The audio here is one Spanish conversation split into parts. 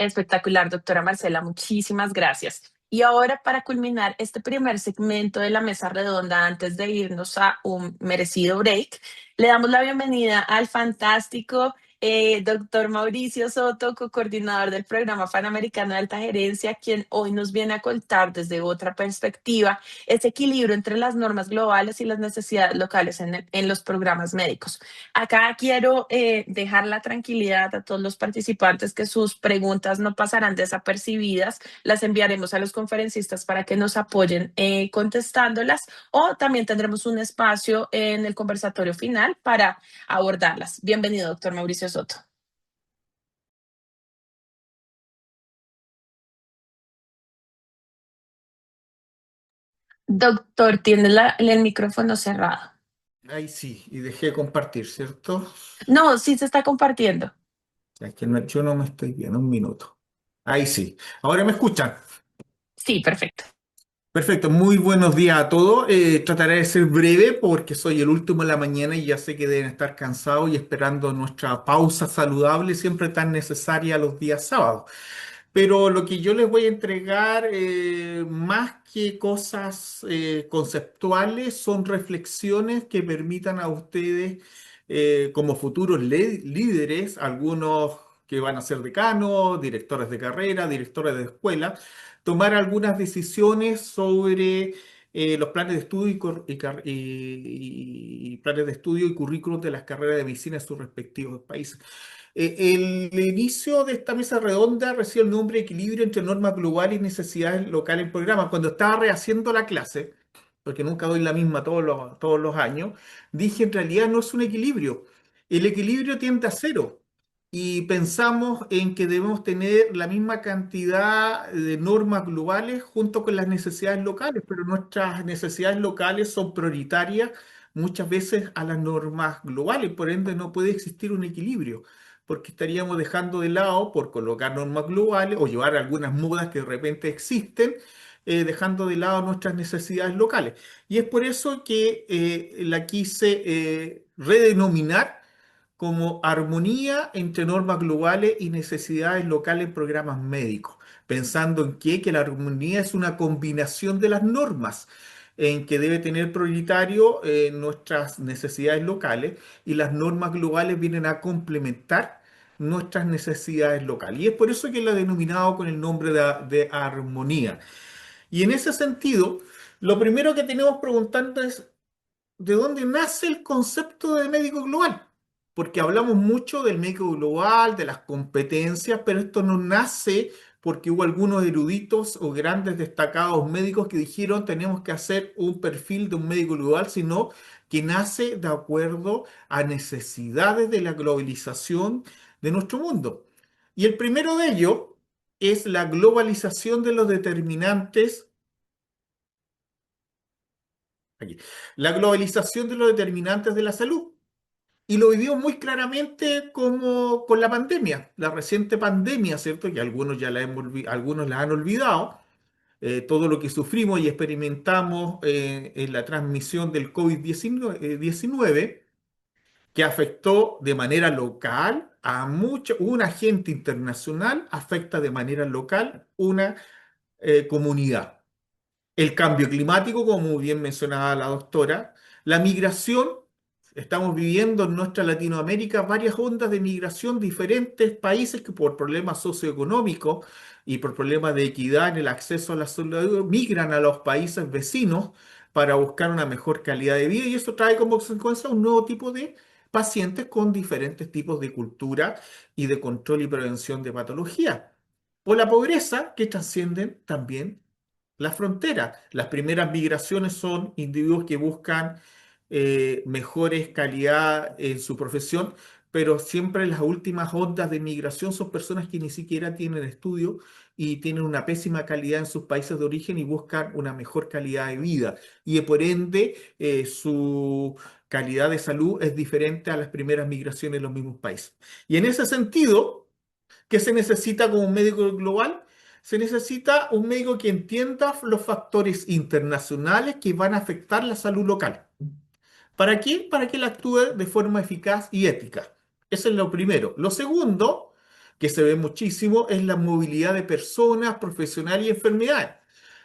Espectacular, doctora Marcela, muchísimas gracias. Y ahora, para culminar este primer segmento de la mesa redonda, antes de irnos a un merecido break, le damos la bienvenida al fantástico doctor Mauricio Soto, co-coordinador del programa Panamericano de Alta Gerencia, quien hoy nos viene a contar desde otra perspectiva ese equilibrio entre las normas globales y las necesidades locales en los programas médicos. Acá quiero dejar la tranquilidad a todos los participantes que sus preguntas no pasarán desapercibidas, las enviaremos a los conferencistas para que nos apoyen contestándolas o también tendremos un espacio en el conversatorio final para abordarlas. Bienvenido, doctor Mauricio Soto. Doctor, tiene el micrófono cerrado. Ahí sí, y dejé de compartir, ¿cierto? No, sí se está compartiendo. Es que yo no me estoy viendo, un minuto. Ahí sí. Ahora me escuchan. Sí, perfecto. Perfecto, muy buenos días a todos. Trataré de ser breve porque soy el último de la mañana y ya sé que deben estar cansados y esperando nuestra pausa saludable, siempre tan necesaria los días sábados. Pero lo que yo les voy a entregar, más que cosas conceptuales, son reflexiones que permitan a ustedes, como futuros líderes, algunos que van a ser decanos, directores de carrera, directores de escuela, tomar algunas decisiones sobre los planes de estudio y planes de estudio y currículos de las carreras de medicina en sus respectivos países. El inicio de esta mesa redonda recibe el nombre de Equilibrio entre normas globales y necesidades locales en programa. Cuando estaba rehaciendo la clase, porque nunca doy la misma todos los años, dije en realidad no es un equilibrio. El equilibrio tiende a cero. Y pensamos en que debemos tener la misma cantidad de normas globales junto con las necesidades locales, pero nuestras necesidades locales son prioritarias muchas veces a las normas globales, por ende no puede existir un equilibrio porque estaríamos dejando de lado por colocar normas globales o llevar algunas modas que de repente existen, dejando de lado nuestras necesidades locales. Y es por eso que la quise redenominar como armonía entre normas globales y necesidades locales en programas médicos, pensando en que la armonía es una combinación de las normas, en que debe tener prioritario nuestras necesidades locales y las normas globales vienen a complementar nuestras necesidades locales. Y es por eso que lo he denominado con el nombre de armonía. Y en ese sentido, lo primero que tenemos preguntando es, ¿de dónde nace el concepto de médico global? Porque hablamos mucho del médico global, de las competencias, pero esto no nace porque hubo algunos eruditos o grandes destacados médicos que dijeron tenemos que hacer un perfil de un médico global, sino que nace de acuerdo a necesidades de la globalización de nuestro mundo. Y el primero de ellos es la globalización de los determinantes. Aquí. La globalización de los determinantes de la salud. Y lo vivimos muy claramente como con la pandemia, la reciente pandemia, ¿cierto? Que algunos ya algunos la han olvidado, todo lo que sufrimos y experimentamos en la transmisión del COVID-19, que afectó de manera local a mucho, un agente internacional afecta de manera local una comunidad. El cambio climático, como muy bien mencionaba la doctora, la migración, estamos viviendo en nuestra Latinoamérica varias ondas de migración, diferentes países que por problemas socioeconómicos y por problemas de equidad en el acceso a la salud migran a los países vecinos para buscar una mejor calidad de vida y eso trae como consecuencia un nuevo tipo de pacientes con diferentes tipos de cultura y de control y prevención de patología. O la pobreza que trascienden también la frontera. Las primeras migraciones son individuos que buscan mejores calidad en su profesión, pero siempre las últimas ondas de migración son personas que ni siquiera tienen estudio y tienen una pésima calidad en sus países de origen y buscan una mejor calidad de vida. Y por ende, su calidad de salud es diferente a las primeras migraciones en los mismos países. Y en ese sentido, ¿qué se necesita como un médico global? Se necesita un médico que entienda los factores internacionales que van a afectar la salud local. ¿Para qué? Para que él actúe de forma eficaz y ética. Eso es lo primero. Lo segundo, que se ve muchísimo es la movilidad de personas, profesional y enfermedades.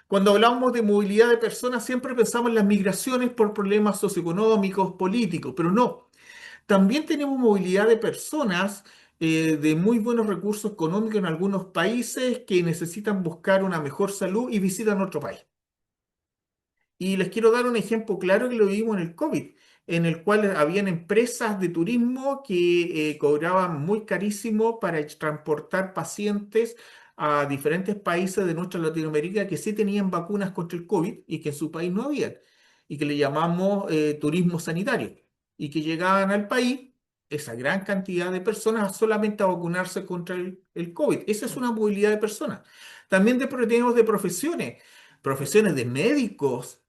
Cuando hablamos de movilidad de personas, siempre pensamos en las migraciones por problemas socioeconómicos, políticos, pero no. También tenemos movilidad de personas de muy buenos recursos económicos en algunos países que necesitan buscar una mejor salud y visitan otro país. Y les quiero dar un ejemplo claro que lo vimos en el COVID, en el cual habían empresas de turismo que cobraban muy carísimo para transportar pacientes a diferentes países de nuestra Latinoamérica que sí tenían vacunas contra el COVID y que en su país no habían, y que le llamamos turismo sanitario, y que llegaban al país esa gran cantidad de personas solamente a vacunarse contra el COVID. Esa es una movilidad de personas. También tenemos de profesiones de médicos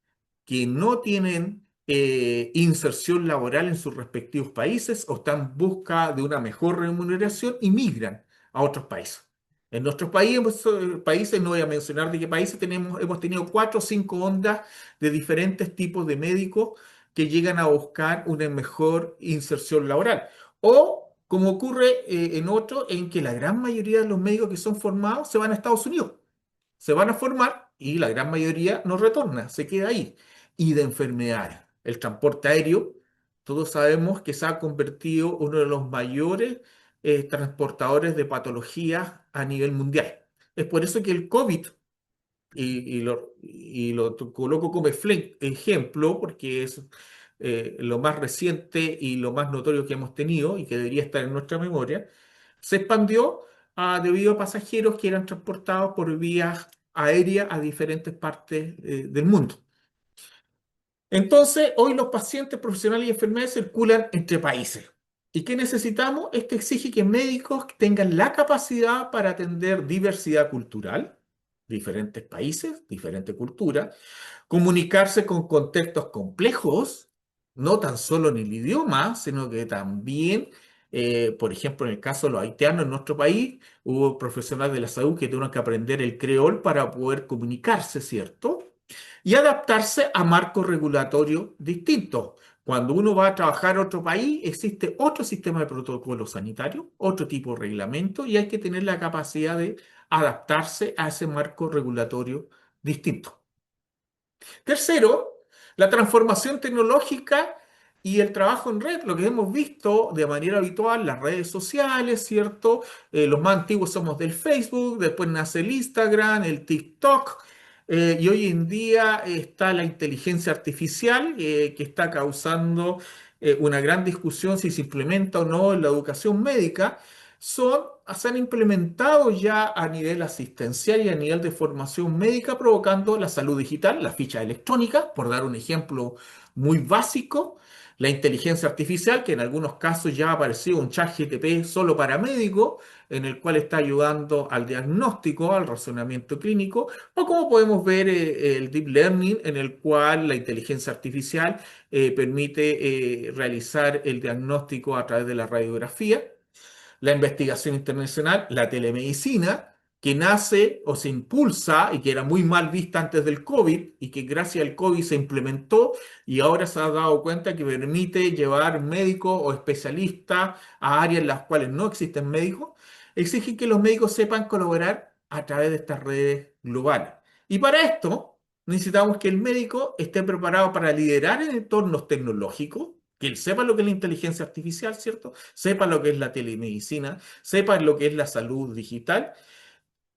que no tienen inserción laboral en sus respectivos países o están en busca de una mejor remuneración y migran a otros países. En nuestros países, no voy a mencionar de qué países, hemos tenido cuatro o cinco ondas de diferentes tipos de médicos que llegan a buscar una mejor inserción laboral. O, como ocurre en otros, en que la gran mayoría de los médicos que son formados se van a Estados Unidos, se van a formar y la gran mayoría no retorna, se queda ahí. Y de enfermedades. El transporte aéreo, todos sabemos que se ha convertido uno de los mayores transportadores de patologías a nivel mundial. Es por eso que el COVID, y lo coloco como ejemplo, porque es lo más reciente y lo más notorio que hemos tenido y que debería estar en nuestra memoria, se expandió debido a pasajeros que eran transportados por vías aéreas a diferentes partes del mundo. Entonces, hoy los pacientes profesionales y enfermeras circulan entre países. ¿Y qué necesitamos? Esto exige que médicos tengan la capacidad para atender diversidad cultural, diferentes países, diferente cultura, comunicarse con contextos complejos, no tan solo en el idioma, sino que también, por ejemplo, en el caso de los haitianos en nuestro país, hubo profesionales de la salud que tuvieron que aprender el creol para poder comunicarse, ¿cierto? Y adaptarse a marcos regulatorios distintos. Cuando uno va a trabajar a otro país, existe otro sistema de protocolo sanitario, otro tipo de reglamento, y hay que tener la capacidad de adaptarse a ese marco regulatorio distinto. Tercero, la transformación tecnológica y el trabajo en red, lo que hemos visto de manera habitual, las redes sociales, ¿cierto? Los más antiguos somos del Facebook, después nace el Instagram, el TikTok, y hoy en día está la inteligencia artificial que está causando una gran discusión si se implementa o no en la educación médica. Se han implementado ya a nivel asistencial y a nivel de formación médica, provocando la salud digital, la ficha electrónica, por dar un ejemplo muy básico, la inteligencia artificial, que en algunos casos ya ha aparecido un chat GTP solo para médicos, en el cual está ayudando al diagnóstico, al razonamiento clínico, o como podemos ver el deep learning, en el cual la inteligencia artificial permite realizar el diagnóstico a través de la radiografía, la investigación internacional, la telemedicina, que nace o se impulsa y que era muy mal vista antes del COVID y que gracias al COVID se implementó y ahora se ha dado cuenta que permite llevar médicos o especialistas a áreas en las cuales no existen médicos, exige que los médicos sepan colaborar a través de estas redes globales. Y para esto necesitamos que el médico esté preparado para liderar en entornos tecnológicos, que él sepa lo que es la inteligencia artificial, ¿cierto? Sepa lo que es la telemedicina, sepa lo que es la salud digital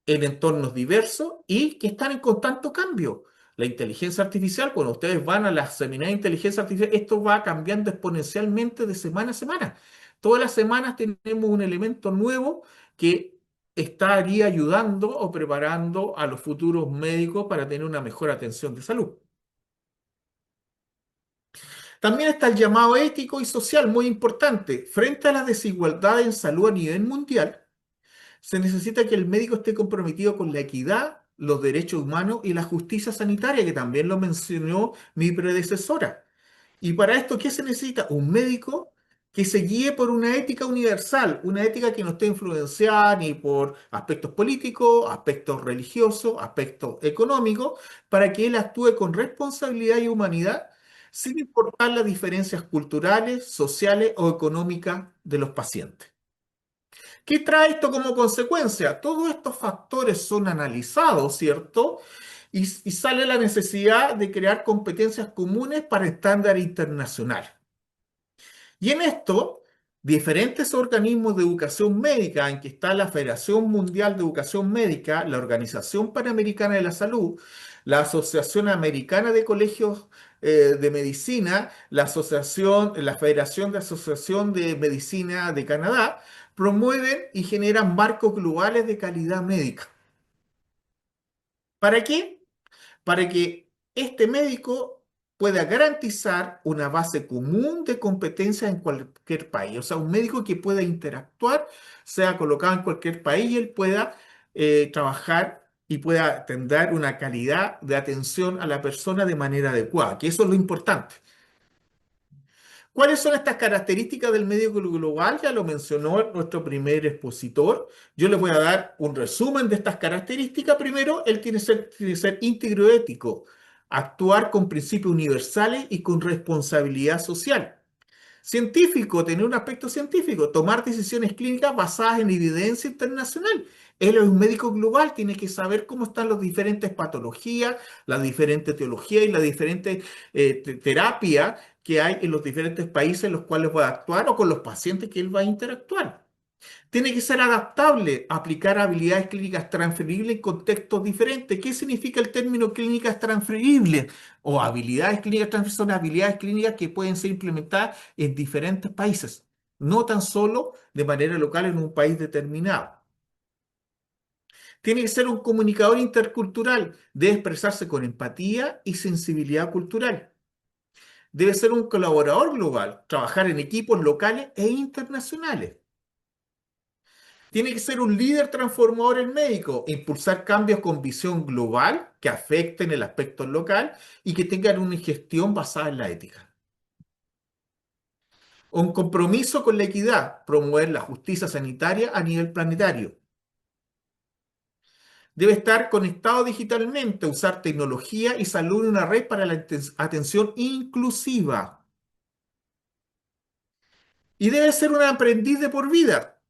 en entornos diversos y que están en constante cambio. La inteligencia artificial, cuando ustedes van a las seminarios de inteligencia artificial, esto va cambiando exponencialmente de semana a semana. Todas las semanas tenemos un elemento nuevo que estaría ayudando o preparando a los futuros médicos para tener una mejor atención de salud. También está el llamado ético y social, muy importante. Frente a las desigualdades en salud a nivel mundial, se necesita que el médico esté comprometido con la equidad, los derechos humanos y la justicia sanitaria, que también lo mencionó mi predecesora. Y para esto, ¿qué se necesita? Un médico que se guíe por una ética universal, una ética que no esté influenciada ni por aspectos políticos, aspectos religiosos, aspectos económicos, para que él actúe con responsabilidad y humanidad, sin importar las diferencias culturales, sociales o económicas de los pacientes. ¿Qué trae esto como consecuencia? Todos estos factores son analizados, ¿cierto? Y sale la necesidad de crear competencias comunes para estándar internacional. Y en esto, diferentes organismos de educación médica, en que está la Federación Mundial de Educación Médica, la Organización Panamericana de la Salud, la Asociación Americana de Colegios de Medicina, la Federación de Asociación de Medicina de Canadá, promueven y generan marcos globales de calidad médica. ¿Para qué? Para que este médico pueda garantizar una base común de competencia en cualquier país. O sea, un médico que pueda interactuar, sea colocado en cualquier país y él pueda trabajar y pueda atender una calidad de atención a la persona de manera adecuada, que eso es lo importante. ¿Cuáles son estas características del médico global? Ya lo mencionó nuestro primer expositor. Yo les voy a dar un resumen de estas características. Primero, él tiene que ser íntegro ético, actuar con principios universales y con responsabilidad social. Científico, tener un aspecto científico, tomar decisiones clínicas basadas en evidencia internacional. Él es un médico global, tiene que saber cómo están las diferentes patologías, las diferentes teologías y las diferentes terapias que hay en los diferentes países en los cuales va a actuar o con los pacientes que él va a interactuar. Tiene que ser adaptable, aplicar habilidades clínicas transferibles en contextos diferentes. ¿Qué significa el término clínicas transferibles? O habilidades clínicas transferibles son habilidades clínicas que pueden ser implementadas en diferentes países, no tan solo de manera local en un país determinado. Tiene que ser un comunicador intercultural, debe expresarse con empatía y sensibilidad cultural. Debe ser un colaborador global, trabajar en equipos locales e internacionales. Tiene que ser un líder transformador en médico, impulsar cambios con visión global que afecten el aspecto local y que tengan una gestión basada en la ética. Un compromiso con la equidad, promover la justicia sanitaria a nivel planetario. Debe estar conectado digitalmente, usar tecnología y salud en una red para la atención inclusiva. Y debe ser un aprendiz de por vida,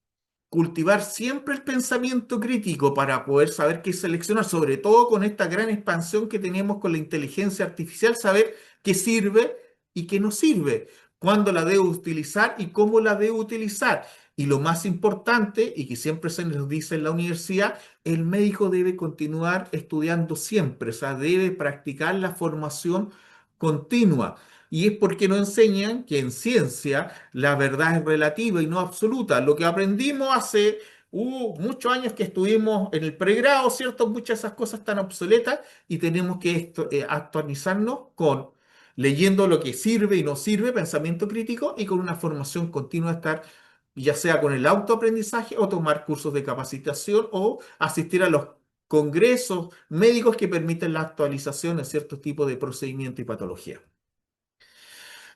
cultivar siempre el pensamiento crítico para poder saber qué seleccionar, sobre todo con esta gran expansión que tenemos con la inteligencia artificial, saber qué sirve y qué no sirve, cuándo la debo utilizar y cómo la debo utilizar. Y lo más importante, y que siempre se nos dice en la universidad, el médico debe continuar estudiando siempre, o sea, debe practicar la formación continua. Y es porque nos enseñan que en ciencia la verdad es relativa y no absoluta. Lo que aprendimos hace muchos años que estuvimos en el pregrado, ¿cierto? Muchas de esas cosas están obsoletas y tenemos que actualizarnos con leyendo lo que sirve y no sirve, pensamiento crítico y con una formación continua, estar ya sea con el autoaprendizaje o tomar cursos de capacitación o asistir a los congresos médicos que permiten la actualización de ciertos tipos de procedimientos y patologías.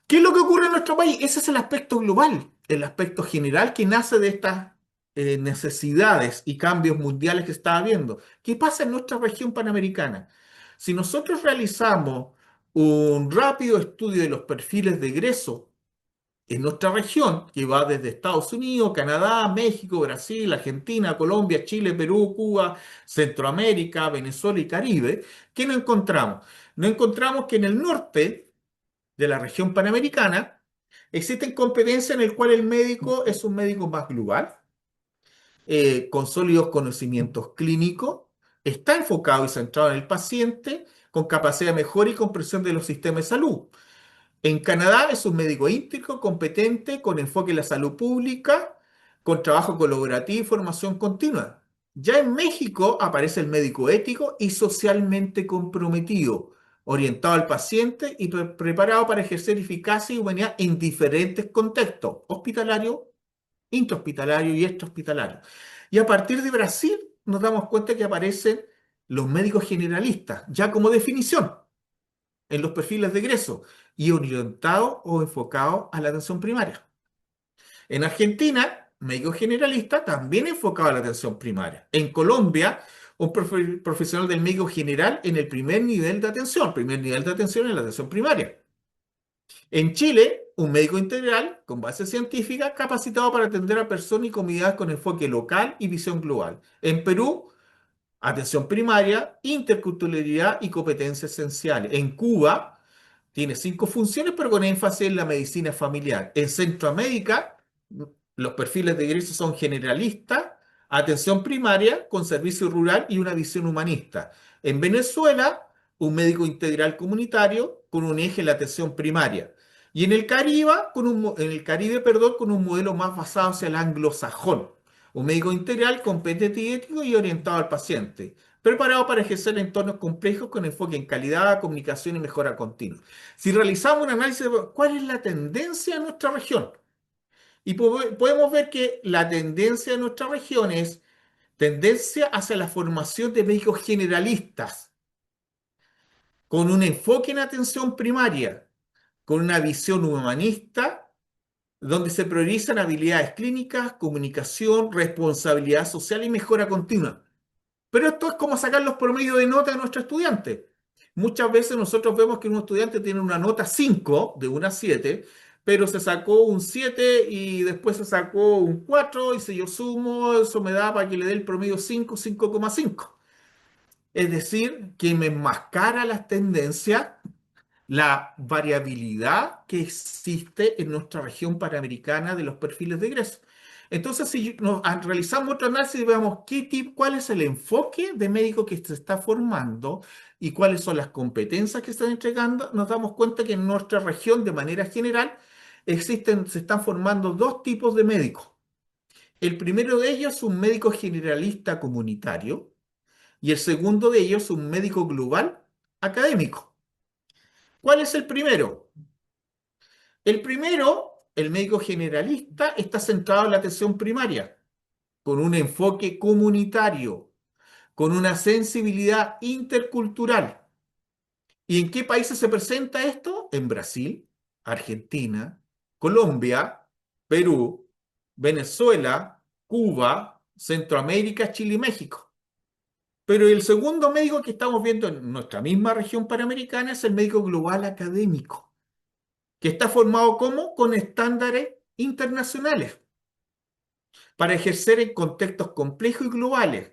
¿Qué es lo que ocurre en nuestro país? Ese es el aspecto global, el aspecto general que nace de estas necesidades y cambios mundiales que está habiendo. ¿Qué pasa en nuestra región panamericana? Si nosotros realizamos un rápido estudio de los perfiles de egreso en nuestra región, que va desde Estados Unidos, Canadá, México, Brasil, Argentina, Colombia, Chile, Perú, Cuba, Centroamérica, Venezuela y Caribe, ¿qué nos encontramos? Nos encontramos que en el norte de la región panamericana, existen competencias en el cual el médico es un médico más global, con sólidos conocimientos clínicos, está enfocado y centrado en el paciente, con capacidad de mejora y comprensión de los sistemas de salud. En Canadá es un médico íntegro, competente, con enfoque en la salud pública, con trabajo colaborativo y formación continua. Ya en México aparece el médico ético y socialmente comprometido, orientado al paciente y preparado para ejercer eficacia y humanidad en diferentes contextos, hospitalario, intrahospitalario y extrahospitalario. Y a partir de Brasil nos damos cuenta que aparecen los médicos generalistas, ya como definición en los perfiles de egreso y orientado o enfocado a la atención primaria. En Argentina, médico generalista también enfocado a la atención primaria. En Colombia, un profesional del médico general en el primer nivel de atención. Primer nivel de atención en la atención primaria. En Chile, un médico integral con base científica capacitado para atender a personas y comunidades con enfoque local y visión global. En Perú, atención primaria, interculturalidad y competencias esenciales. En Cuba, tiene 5 funciones, pero con énfasis en la medicina familiar. En Centroamérica, los perfiles de egreso son generalistas, atención primaria, con servicio rural y una visión humanista. En Venezuela, un médico integral comunitario con un eje en la atención primaria. Y en el Caribe, con un modelo más basado hacia el anglosajón. Un médico integral competente y ético y orientado al paciente, preparado para ejercer entornos complejos con enfoque en calidad, comunicación y mejora continua. Si realizamos un análisis de cuál es la tendencia en nuestra región, y podemos ver que la tendencia de nuestra región es tendencia hacia la formación de médicos generalistas, con un enfoque en atención primaria, con una visión humanista, donde se priorizan habilidades clínicas, comunicación, responsabilidad social y mejora continua. Pero esto es como sacar los promedios de nota de nuestros estudiantes. Muchas veces nosotros vemos que un estudiante tiene una nota 5 de 1 a 7, pero se sacó un 7 y después se sacó un 4 y si yo sumo, eso me da para que le dé el promedio 5, 5,5. Es decir, que me enmascara las tendencias, la variabilidad que existe en nuestra región panamericana de los perfiles de egreso. Entonces, si realizamos otro análisis y veamos cuál es el enfoque de médico que se está formando y cuáles son las competencias que están entregando, nos damos cuenta que en nuestra región, de manera general, se están formando 2 tipos de médicos. El primero de ellos es un médico generalista comunitario y el segundo de ellos un médico global académico. ¿Cuál es el primero? El primero, el médico generalista, está centrado en la atención primaria, con un enfoque comunitario, con una sensibilidad intercultural. ¿Y en qué países se presenta esto? En Brasil, Argentina, Colombia, Perú, Venezuela, Cuba, Centroamérica, Chile y México. Pero el segundo médico que estamos viendo en nuestra misma región panamericana es el médico global académico, que está formado ¿cómo? Con estándares internacionales para ejercer en contextos complejos y globales.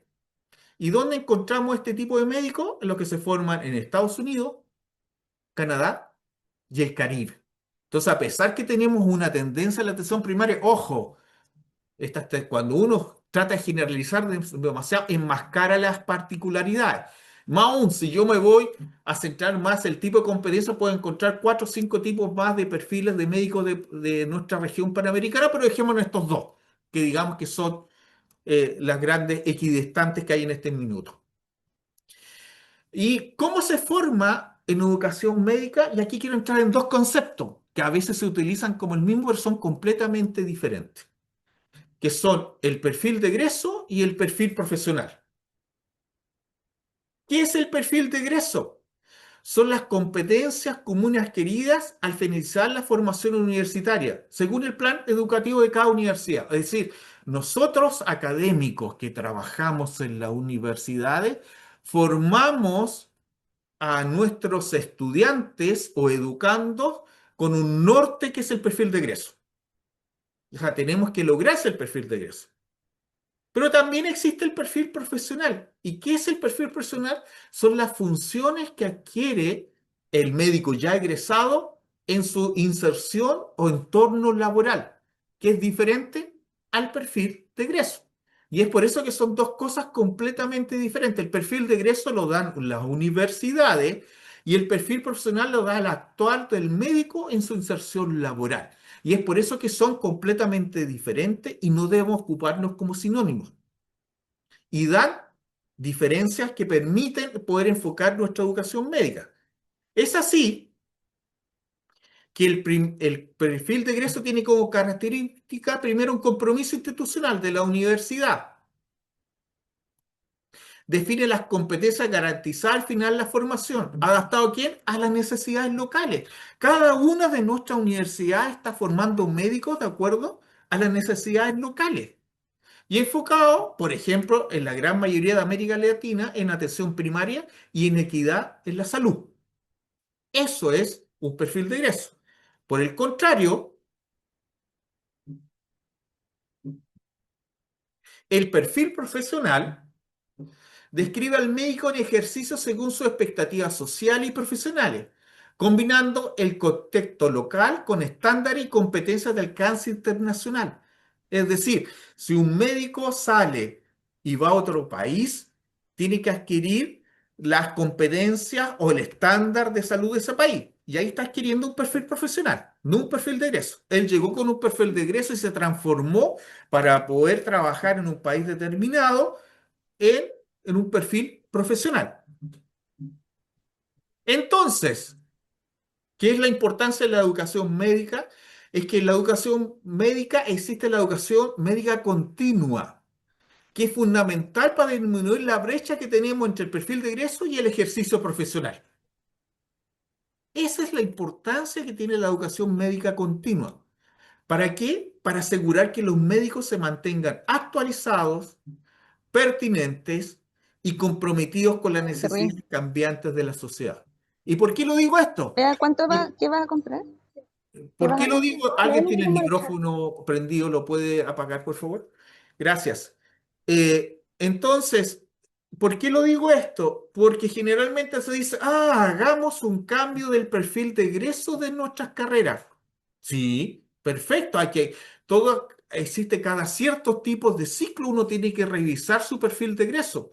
¿Y dónde encontramos este tipo de médicos? Los que se forman en Estados Unidos, Canadá y el Caribe. Entonces, a pesar que tenemos una tendencia a la atención primaria, ojo, cuando uno trata de generalizar demasiado, enmascara las particularidades. Más aún, si yo me voy a centrar más el tipo de competencia, puedo encontrar 4 o 5 tipos más de perfiles de médicos de nuestra región panamericana, pero dejémonos estos dos, que digamos que son las grandes equidistantes que hay en este minuto. ¿Y cómo se forma en educación médica? Y aquí quiero entrar en 2 conceptos que a veces se utilizan como el mismo, pero son completamente diferentes, que son el perfil de egreso y el perfil profesional. ¿Qué es el perfil de egreso? Son las competencias comunes adquiridas al finalizar la formación universitaria, según el plan educativo de cada universidad. Es decir, nosotros académicos que trabajamos en las universidades, formamos a nuestros estudiantes o educandos con un norte que es el perfil de egreso. O sea, tenemos que lograr ese perfil de egreso. Pero también existe el perfil profesional. ¿Y qué es el perfil profesional? Son las funciones que adquiere el médico ya egresado en su inserción o entorno laboral, que es diferente al perfil de egreso. Y es por eso que son 2 cosas completamente diferentes. El perfil de egreso lo dan las universidades y el perfil profesional lo da el actual del médico en su inserción laboral. Y es por eso que son completamente diferentes y no debemos ocuparnos como sinónimos. Y dan diferencias que permiten poder enfocar nuestra educación médica. Es así que el perfil de egreso tiene como característica primero un compromiso institucional de la universidad. Define las competencias, garantizar al final la formación. ¿Adaptado a quién? A las necesidades locales. Cada una de nuestras universidades está formando médicos de acuerdo a las necesidades locales. Y enfocado, por ejemplo, en la gran mayoría de América Latina, en atención primaria y en equidad en la salud. Eso es un perfil de egreso. Por el contrario, el perfil profesional describe al médico en ejercicio según sus expectativas sociales y profesionales, combinando el contexto local con estándares y competencias de alcance internacional. Es decir, si un médico sale y va a otro país, tiene que adquirir las competencias o el estándar de salud de ese país. Y ahí está adquiriendo un perfil profesional, no un perfil de egreso. Él llegó con un perfil de egreso y se transformó para poder trabajar en un país determinado en, en un perfil profesional. Entonces, ¿qué es la importancia de la educación médica? Es que en la educación médica existe la educación médica continua, que es fundamental para disminuir la brecha que tenemos entre el perfil de egreso y el ejercicio profesional. Esa es la importancia que tiene la educación médica continua. ¿Para qué? Para asegurar que los médicos se mantengan actualizados, pertinentes y comprometidos con las Se ríe. necesidades cambiantes de la sociedad. ¿Y por qué lo digo esto? Vea, ¿cuánto Por- va? ¿Qué vas a comprar? ¿Qué ¿Por vas qué a lo comprar? digo? ¿Alguien tiene el micrófono prendido? ¿Lo puede apagar, por favor? Gracias. Entonces, ¿por qué lo digo esto? Porque generalmente se dice, hagamos un cambio del perfil de egreso de nuestras carreras. Sí, perfecto. Existe cada ciertos tipos de ciclo, uno tiene que revisar su perfil de egreso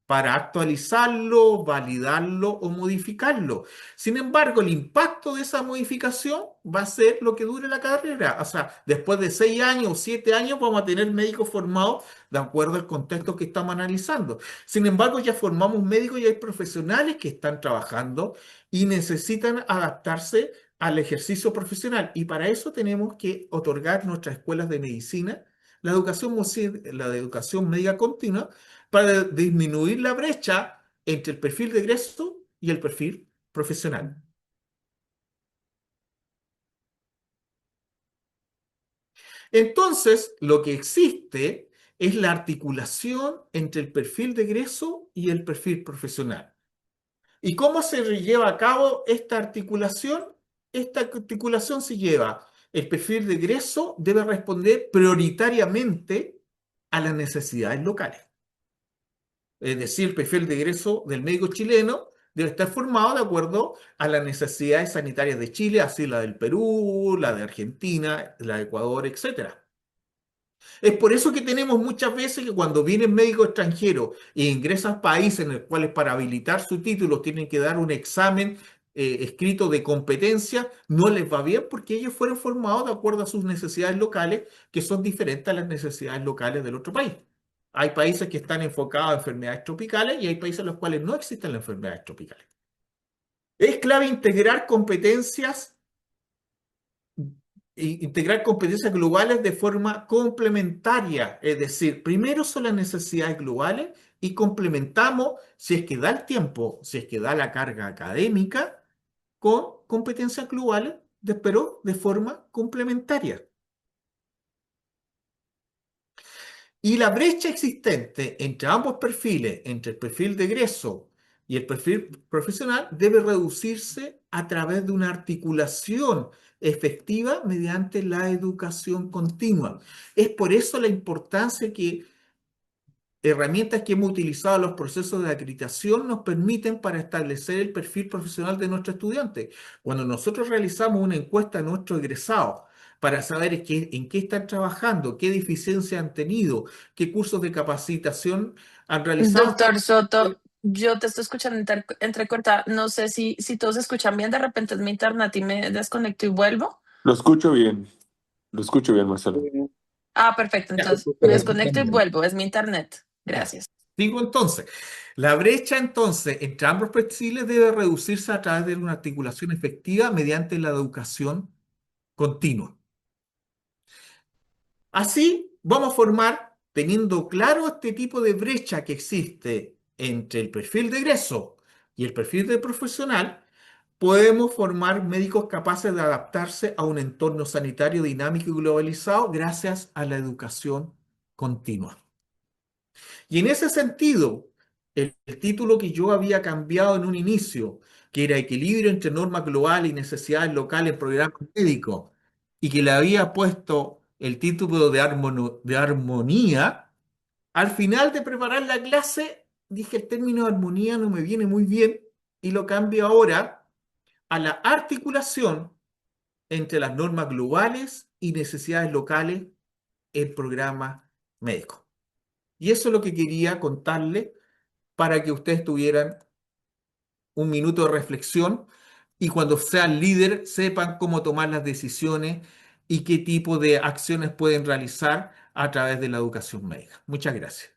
para actualizarlo, validarlo o modificarlo. Sin embargo, el impacto de esa modificación va a ser lo que dure la carrera. O sea, después de 6 años o 7 años vamos a tener médicos formados de acuerdo al contexto que estamos analizando. Sin embargo, ya formamos médicos y hay profesionales que están trabajando y necesitan adaptarse al ejercicio profesional. Y para eso tenemos que otorgar nuestras escuelas de medicina la de educación médica continua para disminuir la brecha entre el perfil de egreso y el perfil profesional. Entonces, lo que existe es la articulación entre el perfil de egreso y el perfil profesional. ¿Y cómo se lleva a cabo esta articulación? Esta articulación se lleva, el perfil de egreso debe responder prioritariamente a las necesidades locales. Es decir, el perfil de egreso del médico chileno debe estar formado de acuerdo a las necesidades sanitarias de Chile, así la del Perú, la de Argentina, la de Ecuador, etcétera. Es por eso que tenemos muchas veces que cuando vienen médicos extranjeros e ingresan a países en los cuales para habilitar su título tienen que dar un examen escrito de competencia, no les va bien porque ellos fueron formados de acuerdo a sus necesidades locales, que son diferentes a las necesidades locales del otro país. Hay países que están enfocados a enfermedades tropicales y hay países en los cuales no existen las enfermedades tropicales. Es clave integrar competencias globales de forma complementaria. Es decir, primero son las necesidades globales y complementamos, si es que da el tiempo, si es que da la carga académica, con competencias globales, pero de forma complementaria. Y la brecha existente entre ambos perfiles, entre el perfil de egreso y el perfil profesional, debe reducirse a través de una articulación efectiva mediante la educación continua. Es por eso la importancia que herramientas que hemos utilizado en los procesos de acreditación nos permiten para establecer el perfil profesional de nuestros estudiantes. Cuando nosotros realizamos una encuesta a nuestros egresados para saber en qué están trabajando, qué deficiencias han tenido, qué cursos de capacitación han realizado, Doctor Soto, yo te estoy escuchando entrecortada. No sé si todos escuchan bien, de repente es mi internet y me desconecto y vuelvo. Lo escucho bien, Marcelo. Ah, perfecto. Entonces me desconecto y vuelvo. Es mi internet. ya. Gracias. Digo entonces, la brecha entonces entre ambos perfiles debe reducirse a través de una articulación efectiva mediante la educación continua. Así vamos a formar, teniendo claro este tipo de brecha que existe entre el perfil de egreso y el perfil de profesional, podemos formar médicos capaces de adaptarse a un entorno sanitario dinámico y globalizado gracias a la educación continua. Y en ese sentido, el título que yo había cambiado en un inicio, que era equilibrio entre normas globales y necesidades locales en programas médicos, y que le había puesto el título de armonía, al final de preparar la clase dije el término armonía no me viene muy bien y lo cambio ahora a la articulación entre las normas globales y necesidades locales en programas médicos. Y eso es lo que quería contarle para que ustedes tuvieran un minuto de reflexión y cuando sean líder sepan cómo tomar las decisiones y qué tipo de acciones pueden realizar a través de la educación médica. Muchas gracias.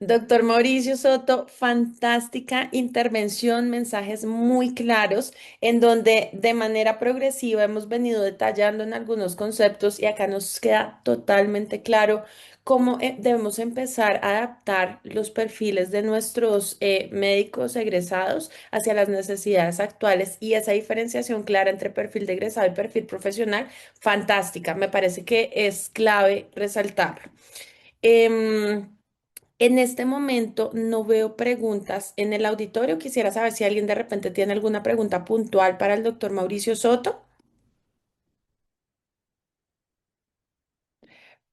Doctor Mauricio Soto, fantástica intervención, mensajes muy claros en donde de manera progresiva hemos venido detallando en algunos conceptos y acá nos queda totalmente claro cómo debemos empezar a adaptar los perfiles de nuestros médicos egresados hacia las necesidades actuales y esa diferenciación clara entre perfil de egresado y perfil profesional, fantástica. Me parece que es clave resaltarlo. Em, en este momento no veo preguntas en el auditorio. Quisiera saber si alguien de repente tiene alguna pregunta puntual para el doctor Mauricio Soto.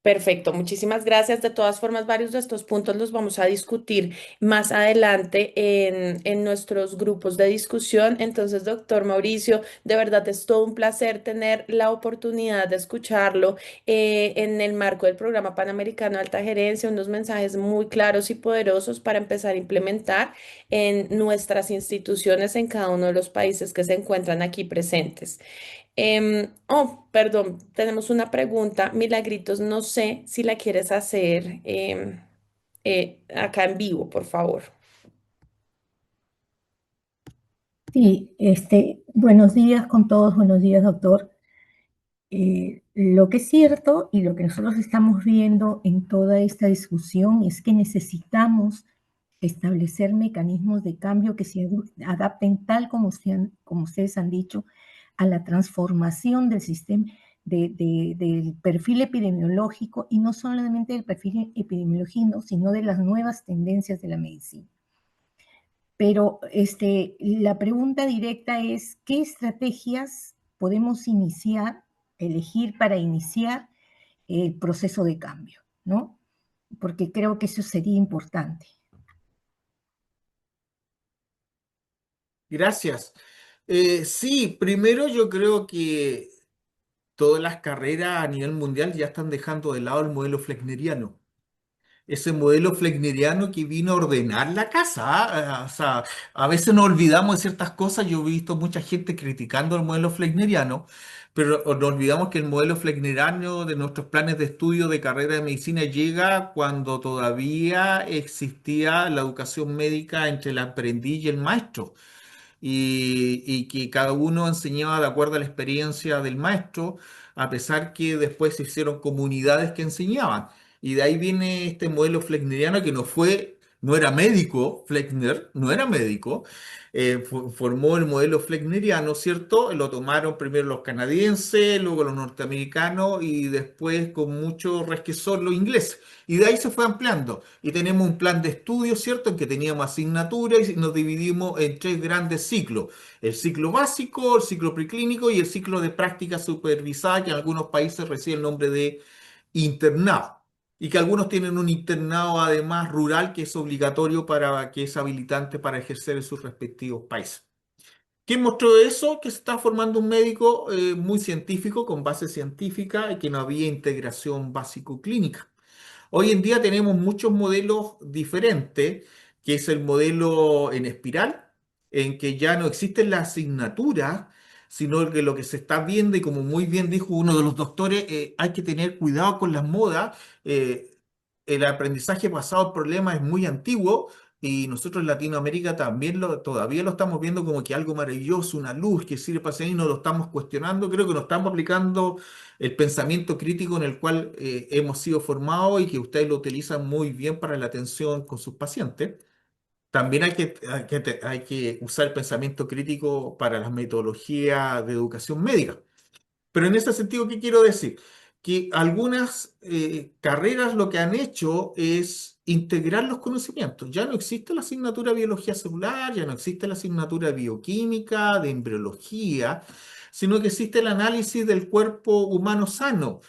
Perfecto, muchísimas gracias. De todas formas, varios de estos puntos los vamos a discutir más adelante en nuestros grupos de discusión. Entonces, doctor Mauricio, de verdad es todo un placer tener la oportunidad de escucharlo en el marco del programa Panamericano de Alta Gerencia, unos mensajes muy claros y poderosos para empezar a implementar en nuestras instituciones en cada uno de los países que se encuentran aquí presentes. Perdón, tenemos una pregunta, Milagritos, no sé si la quieres hacer acá en vivo, por favor. Sí, buenos días con todos, buenos días, doctor. Lo que es cierto y lo que nosotros estamos viendo en toda esta discusión es que necesitamos establecer mecanismos de cambio que se adapten tal como, como ustedes han dicho a la transformación del sistema del perfil epidemiológico y no solamente del perfil epidemiológico, sino de las nuevas tendencias de la medicina. Pero la pregunta directa es, ¿qué estrategias podemos elegir para iniciar el proceso de cambio? ¿No? Porque creo que eso sería importante. Gracias. Sí, primero yo creo que todas las carreras a nivel mundial ya están dejando de lado el modelo fleckneriano. Ese modelo fleckneriano que vino a ordenar la casa. O sea, a veces nos olvidamos de ciertas cosas. Yo he visto mucha gente criticando el modelo fleckneriano, pero nos olvidamos que el modelo fleckneriano de nuestros planes de estudio de carrera de medicina llega cuando todavía existía la educación médica entre el aprendiz y el maestro y que cada uno enseñaba de acuerdo a la experiencia del maestro, a pesar que después se hicieron comunidades que enseñaban. Y de ahí viene este modelo fleckneriano que no era médico, Fleckner no era médico, formó el modelo fleckneriano, ¿cierto? Lo tomaron primero los canadienses, luego los norteamericanos y después con mucho resquezor los ingleses. Y de ahí se fue ampliando. Y tenemos un plan de estudio, ¿cierto? En que teníamos asignaturas y nos dividimos en tres grandes ciclos. El ciclo básico, el ciclo preclínico y el ciclo de práctica supervisada, que en algunos países recibe el nombre de internado. Y que algunos tienen un internado además rural que es obligatorio para que es habilitante para ejercer en sus respectivos países. ¿Quién mostró eso? Que se está formando un médico muy científico, con base científica, y que no había integración básico-clínica. Hoy en día tenemos muchos modelos diferentes, que es el modelo en espiral, en que ya no existen las asignaturas, sino que lo que se está viendo, y como muy bien dijo uno de los doctores, hay que tener cuidado con las modas. El aprendizaje basado en problemas es muy antiguo y nosotros en Latinoamérica también todavía lo estamos viendo como que algo maravilloso, una luz que sirve para seguir, y no lo estamos cuestionando. Creo que no estamos aplicando el pensamiento crítico en el cual hemos sido formados y que ustedes lo utilizan muy bien para la atención con sus pacientes. También hay que usar el pensamiento crítico para las metodologías de educación médica. Pero en ese sentido, ¿qué quiero decir? Que algunas carreras lo que han hecho es integrar los conocimientos. Ya no existe la asignatura de biología celular, ya no existe la asignatura de bioquímica, de embriología, sino que existe el análisis del cuerpo humano sano.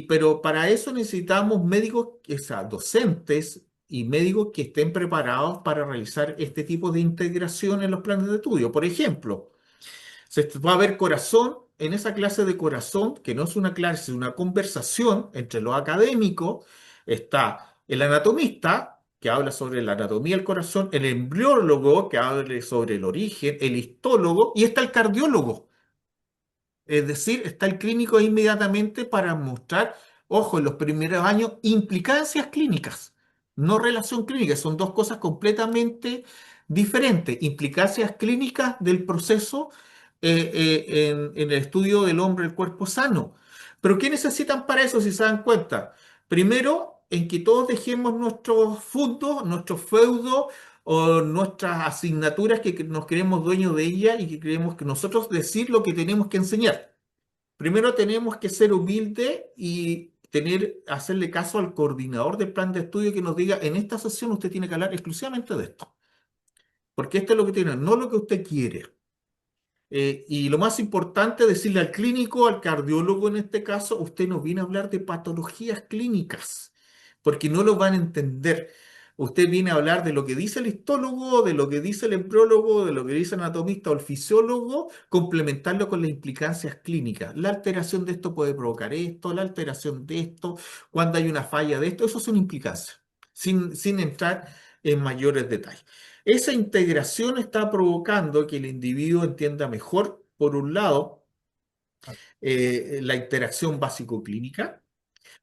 Pero para eso necesitamos médicos, o sea, docentes y médicos que estén preparados para realizar este tipo de integración en los planes de estudio. Por ejemplo, se va a ver corazón en esa clase de corazón, que no es una clase, es una conversación entre los académicos. Está el anatomista, que habla sobre la anatomía del corazón, el embriólogo, que habla sobre el origen, el histólogo, y está el cardiólogo. Es decir, está el clínico inmediatamente para mostrar, ojo, en los primeros años, implicancias clínicas, no relación clínica, son dos cosas completamente diferentes. Implicancias clínicas del proceso en el estudio del hombre, el cuerpo sano. Pero ¿qué necesitan para eso, si se dan cuenta? Primero, en que todos dejemos nuestros fondos, nuestros feudos o nuestras asignaturas que nos creemos dueños de ellas y que creemos que nosotros decir lo que tenemos que enseñar. Primero tenemos que ser humildes y hacerle caso al coordinador del plan de estudio que nos diga, en esta sesión usted tiene que hablar exclusivamente de esto, porque esto es lo que tiene, no lo que usted quiere. Y lo más importante, decirle al clínico, al cardiólogo en este caso, usted no viene a hablar de patologías clínicas, porque no lo van a entender. Usted viene a hablar de lo que dice el histólogo, de lo que dice el embriólogo, de lo que dice el anatomista o el fisiólogo, complementarlo con las implicancias clínicas. La alteración de esto puede provocar esto, la alteración de esto, cuando hay una falla de esto, eso son implicancias, sin entrar en mayores detalles. Esa integración está provocando que el individuo entienda mejor, por un lado, la interacción básico-clínica,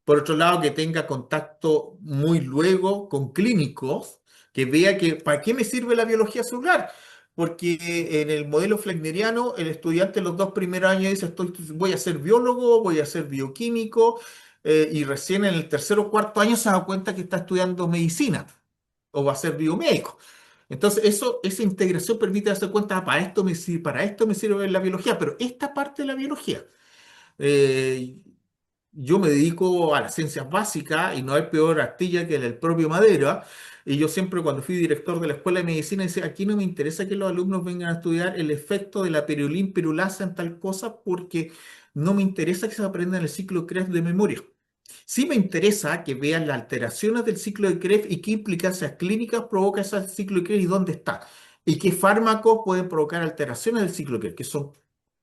por otro lado, que tenga contacto muy luego con clínicos, que vea que, ¿para qué me sirve la biología celular? Porque en el modelo flegneriano, el estudiante en los 2 primeros años dice, voy a ser biólogo, voy a ser bioquímico, y recién en el tercer o cuarto año se da cuenta que está estudiando medicina o va a ser biomédico. Entonces, esa integración permite darse cuenta, para esto me sirve la biología, pero esta parte de la biología, eh, yo me dedico a las ciencias básicas y no hay peor astilla que el propio Madera. Y yo siempre cuando fui director de la Escuela de Medicina decía, aquí no me interesa que los alumnos vengan a estudiar el efecto de la pirulín pirulasa en tal cosa porque no me interesa que se aprendan el ciclo de Krebs de memoria. Sí me interesa que vean las alteraciones del ciclo de Krebs y qué implicancias clínicas provoca ese ciclo de Krebs y dónde está. Y qué fármacos pueden provocar alteraciones del ciclo de Krebs, que son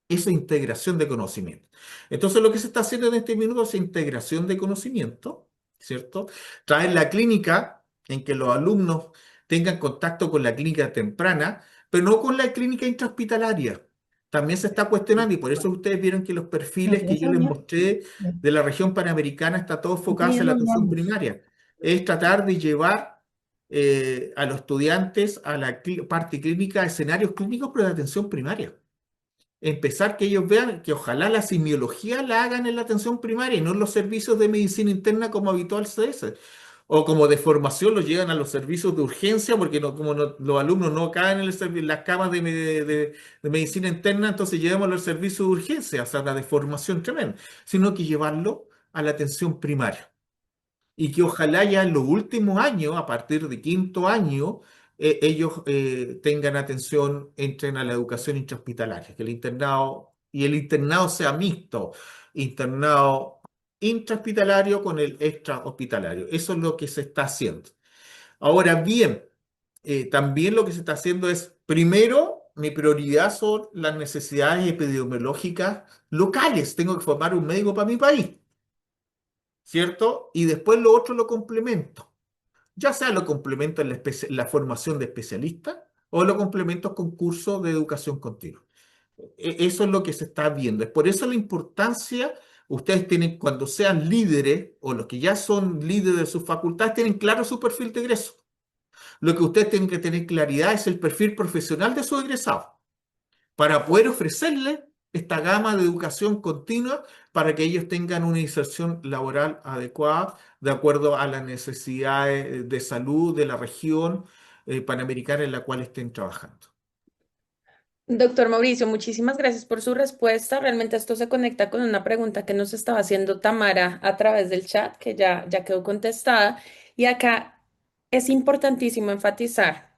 esa integración de conocimiento. Entonces, lo que se está haciendo en este minuto es integración de conocimiento, ¿cierto? Traer la clínica en que los alumnos tengan contacto con la clínica temprana, pero no con la clínica intrahospitalaria. También se está cuestionando, y por eso ustedes vieron que los perfiles que yo les mostré de la región panamericana está todo enfocado hacia la atención primaria. Es tratar de llevar a los estudiantes a la parte clínica, escenarios clínicos, pero de atención primaria. Empezar que ellos vean que ojalá la simiología la hagan en la atención primaria y no en los servicios de medicina interna como habitual se hace. O como de formación los llevan a los servicios de urgencia porque los alumnos no caen en las camas de medicina interna, entonces llevémoslo al servicio de urgencia, o sea, la deformación tremenda, sino que llevarlo a la atención primaria y que ojalá ya en los últimos años, a partir de quinto año, ellos tengan atención, entren a la educación intrahospitalaria, que el internado sea mixto, internado intrahospitalario con el extrahospitalario. Eso es lo que se está haciendo. Ahora bien, también lo que se está haciendo es, primero, mi prioridad son las necesidades epidemiológicas locales. Tengo que formar un médico para mi país. ¿Cierto? Y después lo otro lo complemento. Ya sea lo complemento en la formación de especialistas o lo complemento con cursos de educación continua. Eso es lo que se está viendo. Es por eso la importancia, ustedes tienen, cuando sean líderes o los que ya son líderes de sus facultades, tienen claro su perfil de egreso. Lo que ustedes tienen que tener claridad es el perfil profesional de sus egresados para poder ofrecerles esta gama de educación continua para que ellos tengan una inserción laboral adecuada de acuerdo a las necesidades de salud de la región panamericana en la cual estén trabajando. Doctor Mauricio, muchísimas gracias por su respuesta. Realmente esto se conecta con una pregunta que nos estaba haciendo Tamara a través del chat, que ya quedó contestada. Y acá Es importantísimo enfatizar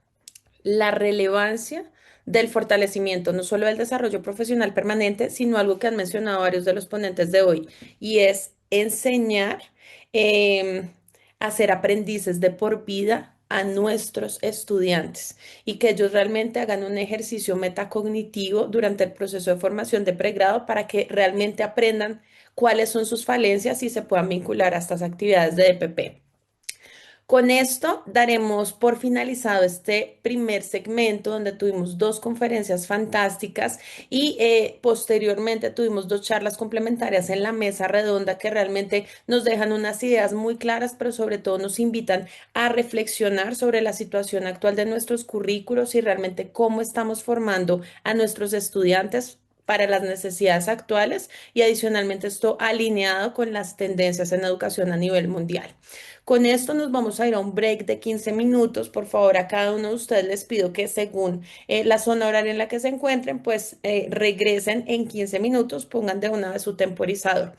la relevancia del fortalecimiento, no solo del desarrollo profesional permanente, sino algo que han mencionado varios de los ponentes de hoy, y es enseñar em, a ser aprendices de por vida a nuestros estudiantes y que ellos realmente hagan un ejercicio metacognitivo durante el proceso de formación de pregrado para que realmente aprendan cuáles son sus falencias y se puedan vincular a estas actividades de DPP. Con esto daremos por finalizado este primer segmento donde tuvimos dos conferencias fantásticas y posteriormente tuvimos dos charlas complementarias en la mesa redonda que realmente nos dejan unas ideas muy claras, pero sobre todo nos invitan a reflexionar sobre la situación actual de nuestros currículos y realmente cómo estamos formando a nuestros estudiantes para las necesidades actuales y adicionalmente esto alineado con las tendencias en educación a nivel mundial. Con esto nos vamos a ir a un break de 15 minutos. Por favor, a cada uno de ustedes les pido que según la zona horaria en la que se encuentren, pues regresen en 15 minutos, pongan de una vez su temporizador.